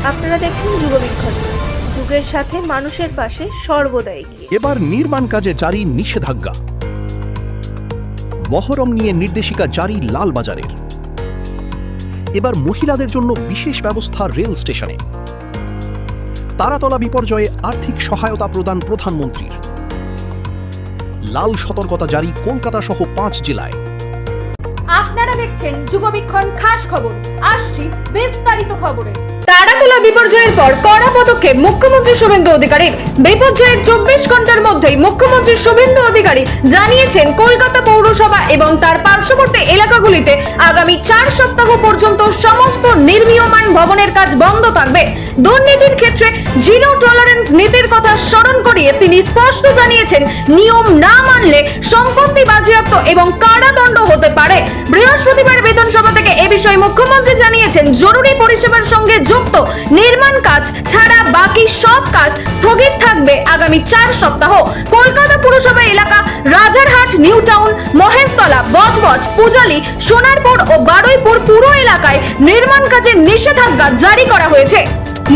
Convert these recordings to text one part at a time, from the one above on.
আপনারা দেখছেন যুগবীক্ষণ, যুগের সাথে মানুষের পাশে সর্বদা এগিয়ে। এবার নির্মাণ কাজে জারি নিষেধাজ্ঞা। মহরম নিয়ে নির্দেশিকা জারি লালবাজারের। এবার মহিলাদের জন্য বিশেষ ব্যবস্থা রেল স্টেশনে। তারাতলা বিপর্যয়ে আর্থিক সহায়তা প্রদান প্রধানমন্ত্রীর। লাল সতর্কতা জারি কলকাতা সহ 5 জেলায়। আপনারা দেখছেন যুগবীক্ষণ খাস খবর। আসছি বিস্তারিত খবরে। তারাতলা বিপর্যয়ের পর কড়া পদক্ষেপ মুখ্যমন্ত্রী শুভেন্দু অধিকারীর। বিপর্যয়ের 24 ঘন্টার মধ্যেই মুখ্যমন্ত্রী শুভেন্দু অধিকারী জানিয়েছেন কলকাতা পৌরসভা এবং তার পার্শ্ববর্তী এলাকাগুলিতে আগামী 4 সপ্তাহ পর্যন্ত সমস্ত নির্মীয়মান ভবনের কাজ বন্ধ থাকবে। দুর্নীতির ক্ষেত্রে জিরো টলারেন্স নীতির কথা স্মরণ করিয়ে তিনি স্পষ্ট জানিয়েছেন নিয়ম না মানলে সম্পত্তি বাজেয়াপ্ত এবং কারাদণ্ড হতে পারে। বৃহস্পতিবার বিধানসভা থেকে এ বিষয়ে মুখ্যমন্ত্রী জানিয়েছেন জরুরি পরিষেবার সঙ্গে যুক্ত নির্মাণ কাজ ছাড়া বাকি সব কাজ স্থগিত থাকবে আগামী 4 সপ্তাহ। কলকাতা পুরসভা এলাকা রাজারহাট, নিউ টাউন, মহেশতলা, বজবজ, পূজালি, সোনারপুর ও বারুইপুর পুরো এলাকায় নির্মাণ কাজের নিষেধাজ্ঞা জারি করা হয়েছে।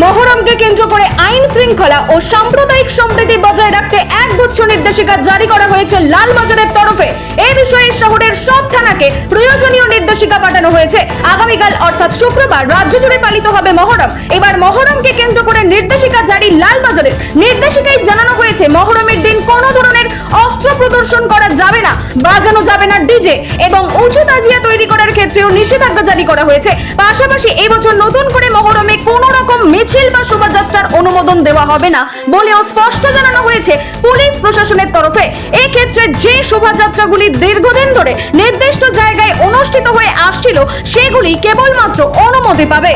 মহরমকে কেন্দ্র করে আইন শৃঙ্খলা ও সাম্প্রদায়িক সম্প্রীতি বজায় রাখতে একগুচ্ছ নির্দেশিকা জারি করা হয়েছে লালবাজারের তরফে। এই বিষয়ে শহরের সব থানাকে প্রয়োজনীয় নির্দেশিকা পাঠানো হয়েছে। আগামীকাল অর্থাৎ শুক্রবার রাজ্য জুড়ে পালিত হবে মহরম। এবার মহরমকে কেন্দ্র করে নির্দেশিকা জারি লালবাজারের। নির্দেশিকায় জানানো হয়েছে মহরমের দিন কোনো ধরনের অস্ত্র প্রদর্শন করা যাবে না, বাজানো যাবে না ডিজে এবং উঁচু তাজিয়া তৈরি করার ক্ষেত্রেও নিষেধাজ্ঞা জারি করা হয়েছে। পাশাপাশি এই বছর নতুন করে মহরমে কোনো রকম মিছিল বা শোভাযাত্রার অনুমোদন দেওয়া হবে না বলেও স্পষ্ট জানানো হয়েছে পুলিশ প্রশাসনের তরফে। এই ক্ষেত্রে যে শোভাযাত্রাগুলি দীর্ঘদিন ধরে নির্দিষ্ট জায়গায় অনুষ্ঠিত হয়ে আসছিল সেগুলি কেবলমাত্র অনুমতি পাবে।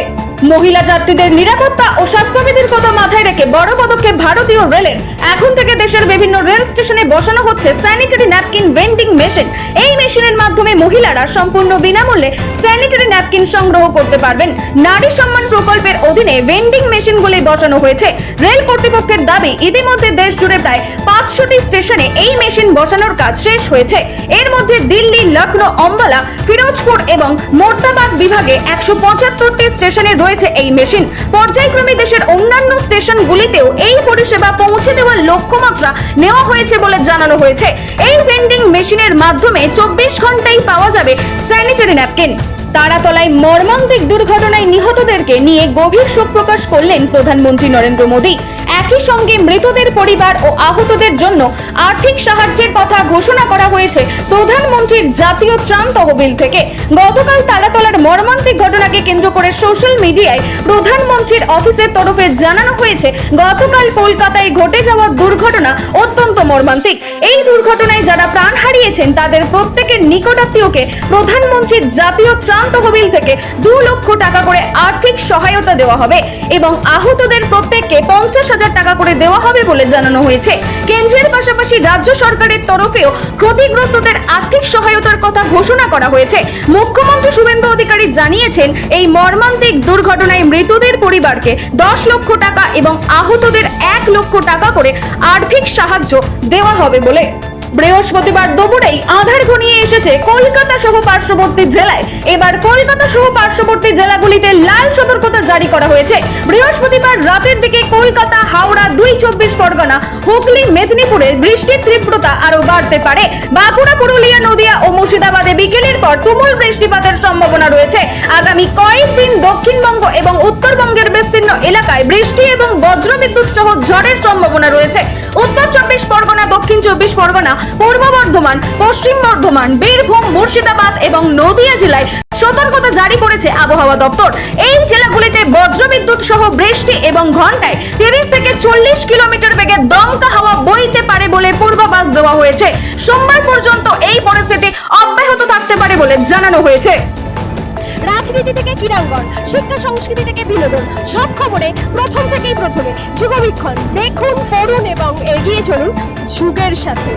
মহিলা যাত্রীদের নিরাপত্তা ও স্বাস্থ্যবিধির কথা মাথায় রেখে বড় পদক্ষেপ ভারতীয় রেলের। এখন থেকে দেশের বিভিন্ন রেল স্টেশনে বসানো হচ্ছে স্যানিটারি ন্যাপকিন ভেন্ডিং মেশিন। এই মেশিনের মাধ্যমে মহিলারা সম্পূর্ণ বিনামূল্যে স্যানিটারি ন্যাপকিন সংগ্রহ করতে পারবেন। নারী সম্মান প্রকল্পের অধীনে ভেন্ডিং মেশিনগুলি বসানো হয়েছে। রেল কর্তৃপক্ষের দাবি ইতিমধ্যে দেশ জুড়ে প্রায় 500টি স্টেশনে এই মেশিন বসানোর কাজ শেষ হয়েছে। এর মধ্যে দিল্লি, লখনৌ, অম্বালা, ফিরোজপুর এবং মোর্দাবাদ বিভাগে 175টি স্টেশনে রয়েছে এই মেশিন। পর্যায়ক্রমে দেশের অন্যান্য স্টেশনগুলিতেও এই পরিষেবা পৌঁছে দেওয়ার লক্ষ্যমাত্রা নেওয়া হয়েছে বলে জানানো হয়েছে। এই ভেন্ডিং মেশিনের মাধ্যমে 24 ঘন্টায় পাওয়া যাবে স্যানিটারি ন্যাপকিন। তারাতলায় মর্মান্তিক দুর্ঘটনায় নিহতদেরকে নিয়ে গভীর শোক প্রকাশ করলেন প্রধানমন্ত্রী নরেন্দ্র মোদী। একই সঙ্গে মৃতদের পরিবার ও আহতদের জন্য আর্থিক সাহায্যের কথা ঘোষণা করা হয়েছে প্রধানমন্ত্রীর জাতীয় ত্রাণ তহবিল থেকে। গতকাল তারাতলার মর্মান্তিক ঘটনাকে কেন্দ্র করে সোশ্যাল মিডিয়ায় প্রধানমন্ত্রীর অফিসের তরফে জানানো হয়েছে গতকাল কলকাতায় ঘটে যাওয়া দুর্ঘটনা অত্যন্ত মর্মান্তিক। এই দুর্ঘটনায় যারা প্রাণ হারিয়েছেন তাদের প্রত্যেকের নিকটাত্মীয়কে প্রধানমন্ত্রীর জাতীয় ত্রাণ তহবিল থেকে 2 লক্ষ টাকা করে আর্থিক সহায়তা দেওয়া হবে এবং আহতদের প্রত্যেককে 50,000 টাকা করে দেওয়া হবে বলে জানানো হয়েছে। কেন্দ্রের পাশাপাশি রাজ্য সরকারের তরফেও ক্ষতিগ্রস্তদের আর্থিক সহায়তার কথা ঘোষণা করা হয়েছে। মুখ্যমন্ত্রী শুভেন্দু অধিকারী জানিয়েছেন এই মর্মান্তিক দুর্ঘটনায় মৃতদের পরিবারকে 10 লক্ষ টাকা এবং আহতদের 1 লক্ষ টাকা করে আর্থিক সাহায্য দেওয়া হবে বলে। বৃহস্পতিবার দুপুরেই আঁধার ঘনিয়ে এসেছে কলকাতা সহ পার্শ্ববর্তী জেলায়। এবার কলকাতা সহ পার্শ্ববর্তী জেলাগুলিতে লাল সতর্কতা জারি করা হয়েছে। বৃহস্পতিবার রাতের দিকে কলকাতা, হাওড়া, 2 চব্বিশ পরগনা, হুগলি, মেদিনীপুরে বৃষ্টির তীব্রতা আরো বাড়তে পারে। বাঁকুড়া, পুরুলিয়া, নদিয়া ও মুর্শিদাবাদে বিকেলের পর তুমুল বৃষ্টিপাতের সম্ভাবনা রয়েছে। আগামী কয়েকদিন দক্ষিণবঙ্গ এবং উত্তরবঙ্গের বিস্তীর্ণ এলাকায় বৃষ্টি এবং বজ্রবিদ্যুৎ সহ ঝড়ের সম্ভাবনা রয়েছে। উত্তর 24 পরগনা, দক্ষিণ 24 পরগনা, পূর্ব বর্ধমান, পশ্চিম বর্ধমান, বীরভূম, মুর্শিদাবাদ এবং নদিয়া জেলায় সতর্কতা জারি করেছে আবহাওয়া দপ্তর। এই জেলাগুলিতে বজ্রবিদ্যুৎ সহ বৃষ্টি এবং ঘন্টায় 30 থেকে 40 কিলোমিটার বেগে দমকা হাওয়া বইতে পারে বলে পূর্বাভাস দেওয়া হয়েছে। সোমবার পর্যন্ত এই পরিস্থিতি অব্যাহত থাকতে পারে বলে জানানো হয়েছে। রাজনীতি থেকে ক্রীড়াঙ্গন, শিক্ষা সংস্কৃতি থেকে বিনোদন, সব খবরে প্রথমে যুগবীক্ষণ। দেখুন, পড়ুন এবং এগিয়ে চলুন যুগের সাথে।